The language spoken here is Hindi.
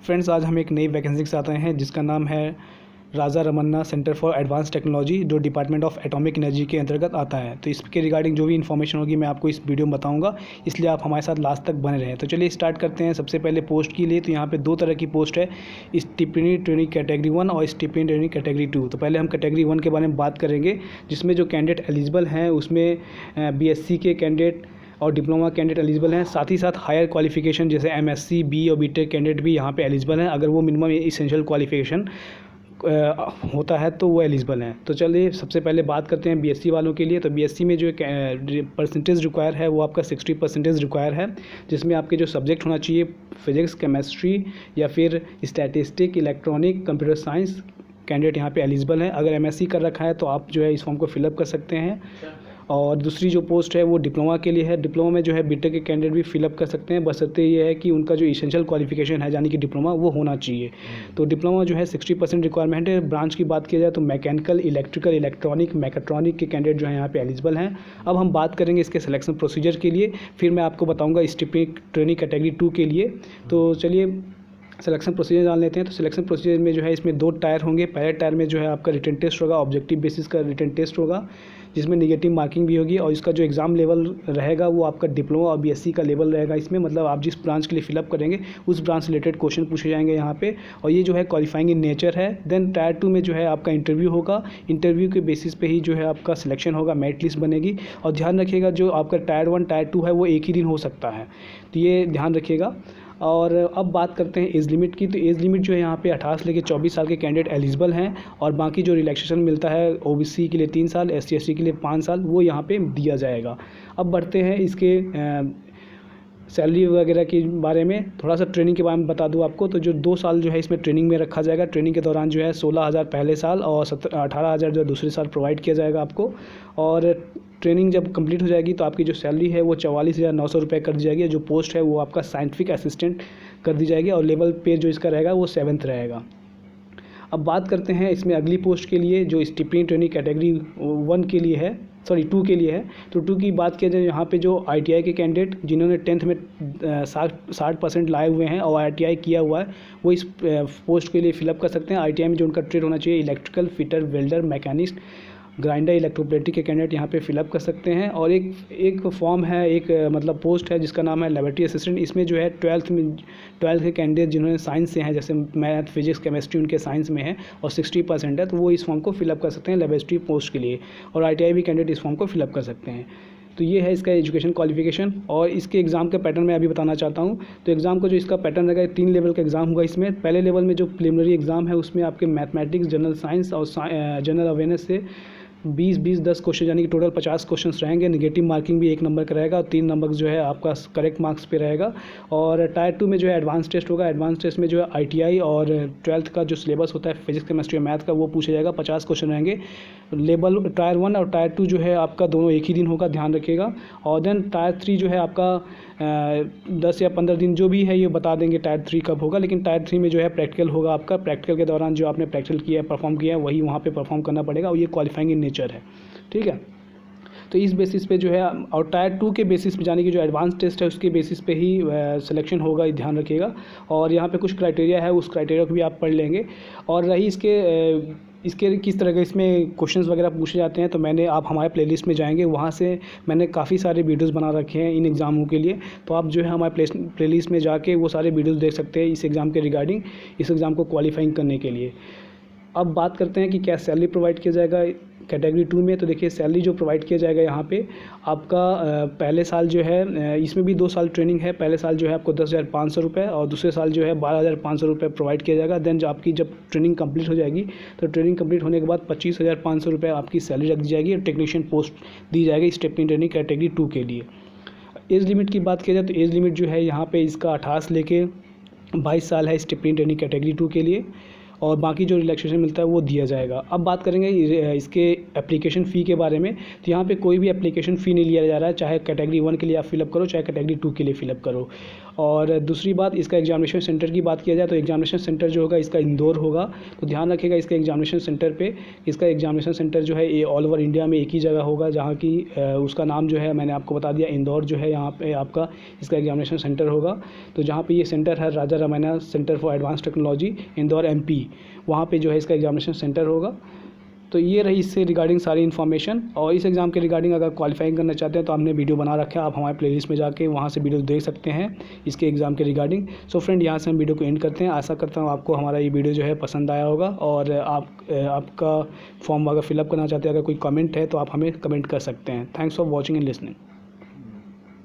फ्रेंड्स, आज हम एक नई वैकेंसी के साथ आए हैं जिसका नाम है Raja Ramanna centre for advance technology, जो डिपार्टमेंट ऑफ एटॉमिक एनर्जी के अंतर्गत आता है। तो इसके रिगार्डिंग जो भी इन्फॉर्मेशन होगी मैं आपको इस वीडियो में बताऊंगा, इसलिए आप हमारे साथ लास्ट तक बने रहें। तो चलिए स्टार्ट करते हैं। सबसे पहले पोस्ट के लिए तो यहाँ पे दो तरह की पोस्ट है, स्टिपेंडी ट्रेनिंग कैटेगरी 1 और स्टिपेंडी ट्रेनिंग कैटेगरी 2। तो पहले हम कैटेगरी 1 के बारे में बात करेंगे, जिसमें जो कैंडिडेट एलिजिबल हैं उसमें BSc के कैंडिडेट और डिप्लोमा कैंडिडेट एलिजिबल हैं। साथ ही साथ हायर क्वालिफिकेशन जैसे MSc, BE और BTech कैंडिडेट भी यहाँ पे एलिजिबल हैं। अगर वो मिनिमम इसेंशियल क्वालिफिकेशन होता है तो वो एलिजिबल हैं। तो चलिए सबसे पहले बात करते हैं BSc वालों के लिए। तो BSc में जो परसेंटेज रिक्वायर है वो आपका 60% रिक्वायर है, जिसमें आपके जो सब्जेक्ट होना चाहिए फिजिक्स, केमिस्ट्री या फिर statistic, electronic, computer science candidate यहाँ पे एलिजिबल हैं। अगर MSc कर रखा है तो आप जो है इस फॉर्म को फिलअप कर सकते हैं। और दूसरी जो पोस्ट है वो डिप्लोमा के लिए है। डिप्लोमा में जो है BTech के कैंडिडेट भी फिलअप कर सकते हैं, बशर्ते ये है कि उनका जो इसेंशियल क्वालिफिकेशन है यानी कि डिप्लोमा वो होना चाहिए। तो डिप्लोमा जो है 60% रिक्वायरमेंट है। ब्रांच की बात की जाए तो मैकेनिकल, इलेक्ट्रिकल, इलेक्ट्रॉनिक, मैकेट्रॉनिक के कैंडिडेट जो है यहाँ पे एलिजिबल हैं। अब हम बात करेंगे इसके सिलेक्शन प्रोसीजर के लिए, फिर मैं आपको बताऊँगा स्टिपेंडी ट्रेनिंग कैटेगरी 2 के लिए। तो चलिए सिलेक्शन प्रोसीजर जान लेते हैं। तो सिलेक्शन प्रोसीजर में जो है इसमें 2 टायर होंगे। पहले टायर में जो है आपका रिटन टेस्ट होगा, ऑब्जेक्टिव बेसिस का रिटन टेस्ट होगा, जिसमें नेगेटिव मार्किंग भी होगी। और इसका जो एग्ज़ाम लेवल रहेगा वो आपका डिप्लोमा और BSc का लेवल रहेगा इसमें। मतलब आप जिस ब्रांच के लिए फिलअप करेंगे उस ब्रांच से रिलेटेड क्वेश्चन पूछे जाएंगे यहाँ पे, और ये जो है क्वालिफाइंग इन नेचर है। देन टायर 2 में जो है आपका इंटरव्यू होगा। इंटरव्यू के बेसिस पे ही जो है आपका सिलेक्शन होगा, मेरिट लिस्ट बनेगी। और ध्यान रखिएगा जो आपका टायर 1 टायर 2 है वो एक ही दिन हो सकता है, तो ये ध्यान रखिएगा। और अब बात करते हैं एज लिमिट की। तो एज लिमिट जो है यहाँ पे 18 से लेकर 24 साल के कैंडिडेट एलिजिबल हैं। और बाकी जो रिलैक्सेशन मिलता है OBC के लिए 3 साल, SC ST के लिए 5 साल, वो यहाँ पे दिया जाएगा। अब बढ़ते हैं इसके सैलरी वगैरह के बारे में। थोड़ा सा ट्रेनिंग के बारे में बता दूं आपको। तो जो 2 साल जो है इसमें ट्रेनिंग में रखा जाएगा। ट्रेनिंग के दौरान जो है 16,000 पहले साल और 18,000 जो दूसरे साल प्रोवाइड किया जाएगा आपको। और ट्रेनिंग जब कंप्लीट हो जाएगी तो आपकी जो सैलरी है वो 44,900 रुपये कर दी जाएगी। जो पोस्ट है वो आपका साइंटिफिक असिस्टेंट कर दी जाएगी, और लेवल पे जो इसका रहेगा वो 7th रहेगा। अब बात करते हैं इसमें अगली पोस्ट के लिए, जो स्टिपेंडी ट्रेनिंग कैटेगरी 1 के लिए है, 2 के लिए है। तो 2 की बात किया जाए, यहाँ पे जो ITI के कैंडिडेट जिन्होंने 10th में 60% लाए हुए हैं और ITI किया हुआ है वो इस पोस्ट के लिए फिलअप कर सकते हैं। ITI में जो उनका ट्रेड होना चाहिए electrical, fitter, welder, machinist, grinder, electroplating के कैंडिडेट यहाँ पे फिलअप कर सकते हैं। और एक फॉर्म है, एक मतलब पोस्ट है जिसका नाम है लेबोरेटरी असिस्टेंट। इसमें जो है 12th के कैंडिडेट जिन्होंने साइंस से हैं, जैसे मैथ, फिजिक्स, केमिस्ट्री उनके साइंस में है और 60% है, तो वो इस फॉर्म को फिलअप कर सकते हैं लेबोरेटरी पोस्ट के लिए। और ITI भी कैंडिडेट इस फॉर्म को फिलअप कर सकते हैं। तो ये है इसका एजुकेशन क्वालिफिकेशन। और इसके एग्ज़ाम का पैटर्न मैं अभी बताना चाहता हूँ। तो एग्ज़ाम का जो इसका पैटर्न रहेगा, 3 लेवल का एग्ज़ाम होगा इसमें। पहले लेवल में जो प्रिलिमिनरी एग्ज़ाम है उसमें आपके मैथमेटिक्स, जनरल साइंस और जनरल अवेयरनेस से 20-10 क्वेश्चन यानी कि टोटल 50 क्वेश्चन रहेंगे। नेगेटिव मार्किंग भी 1 नंबर का रहेगा और 3 नंबर जो है आपका करेक्ट मार्क्स पे रहेगा। और टायर 2 में जो है एडवांस टेस्ट होगा। एडवांस टेस्ट में जो है ITI और 12th का जो सिलेबस होता है फिजिक्स, केमिस्ट्री और मैथ का वो पूछा जाएगा। 50 क्वेश्चन रहेंगे। लेवल टायर 1 और टायर 2 जो है आपका दोनों एक ही दिन होगा, ध्यान रखिएगा। और देन टायर 3 जो है आपका 10 या 15 दिन जो भी है ये बता देंगे टायर 3 कब होगा। लेकिन टायर 3 में जो है प्रैक्टिकल होगा आपका। प्रैक्टिकल के दौरान जो आपने प्रैक्टिकल किया है, परफॉर्म किया है, वही वहाँ पे परफॉर्म करना पड़ेगा, और ये क्वालिफाइंग इन नेचर है, ठीक है। तो इस बेसिस पे जो है, और टायर 2 के बेसिस पे जाने की जो एडवांस टेस्ट है उसके बेसिस पे ही सिलेक्शन होगा, ये ध्यान रखिएगा। और यहाँ पे कुछ क्राइटेरिया है, उस क्राइटेरिया को भी आप पढ़ लेंगे। और रही इसके किस तरह के इसमें क्वेश्चंस वगैरह पूछे जाते हैं, तो आप हमारे प्लेलिस्ट में जाएंगे, वहाँ से मैंने काफ़ी सारे वीडियोस बना रखे हैं इन एग्ज़ामों के लिए। तो आप जो है हमारे प्लेलिस्ट में जाके वो सारे वीडियोस देख सकते हैं इस एग्ज़ाम के रिगार्डिंग, इस एग्ज़ाम को क्वालिफाइंग करने के लिए। अब बात करते हैं कि क्या सैलरी प्रोवाइड किया जाएगा कैटेगरी 2 में। तो देखिए सैलरी जो प्रोवाइड किया जाएगा यहाँ पे आपका पहले साल जो है, इसमें भी 2 साल ट्रेनिंग है। पहले साल जो है आपको 10,500 रुपये और दूसरे साल जो है 12,500 रुपये प्रोवाइड किया जाएगा। देन जब ट्रेनिंग कंप्लीट हो जाएगी तो ट्रेनिंग कंप्लीट होने के बाद 25,500 रुपये आपकी सैलरी रख दी जाएगी और टेक्नीशियन पोस्ट दी जाएगी स्टिपेंडी ट्रेनिंग कैटेगरी 2 के लिए। एज लिमिट की बात की जाए तो एज लिमिट जो है यहाँ पे इसका 18 से लेके 22 साल है स्टिपेंडी ट्रेनिंग कैटेगरी 2 के लिए। और बाकी जो रिलैक्सेशन मिलता है वो दिया जाएगा। अब बात करेंगे इसके एप्लीकेशन फ़ी के बारे में। तो यहाँ पे कोई भी एप्लीकेशन फ़ी नहीं लिया जा रहा है, चाहे कैटेगरी 1 के लिए आप फिलअप करो, चाहे कैटेगरी 2 के लिए फिलअप करो। और दूसरी बात, इसका एग्जामिनेशन सेंटर की बात किया जाए तो एग्जामिनेशन सेंटर जो होगा इसका इंदौर होगा। तो ध्यान रखिएगा इसके एग्जामिनेशन सेंटर पे, इसका एग्जामिनेशन सेंटर जो है ये ऑल ओवर इंडिया में एक ही जगह होगा, जहाँ की उसका नाम जो है मैंने आपको बता दिया, इंदौर जो है यहाँ पे आपका इसका एग्जामिनेशन सेंटर होगा। तो जहाँ पे ये सेंटर है Raja Ramanna centre for advance technology Indore MP, वहाँ पे जो है इसका एग्जामिनेशन सेंटर होगा। तो ये रही इससे रिगार्डिंग सारी इन्फॉर्मेशन। और इस एग्ज़ाम के रिगार्डिंग अगर क्वालिफाइंग करना चाहते हैं तो हमने वीडियो बना रखा है, आप हमारे प्लेलिस्ट में जाके वहाँ से वीडियो देख सकते हैं इसके एग्ज़ाम के रिगार्डिंग। सो फ्रेंड, यहाँ से हम वीडियो को एंड करते हैं। आशा करता हूँ आपको हमारा ये वीडियो जो है पसंद आया होगा, और आपका फॉर्म अगर फिलअप करना चाहते हैं, अगर कोई कमेंट है तो आप हमें कमेंट कर सकते हैं। Thanks for watching and listening.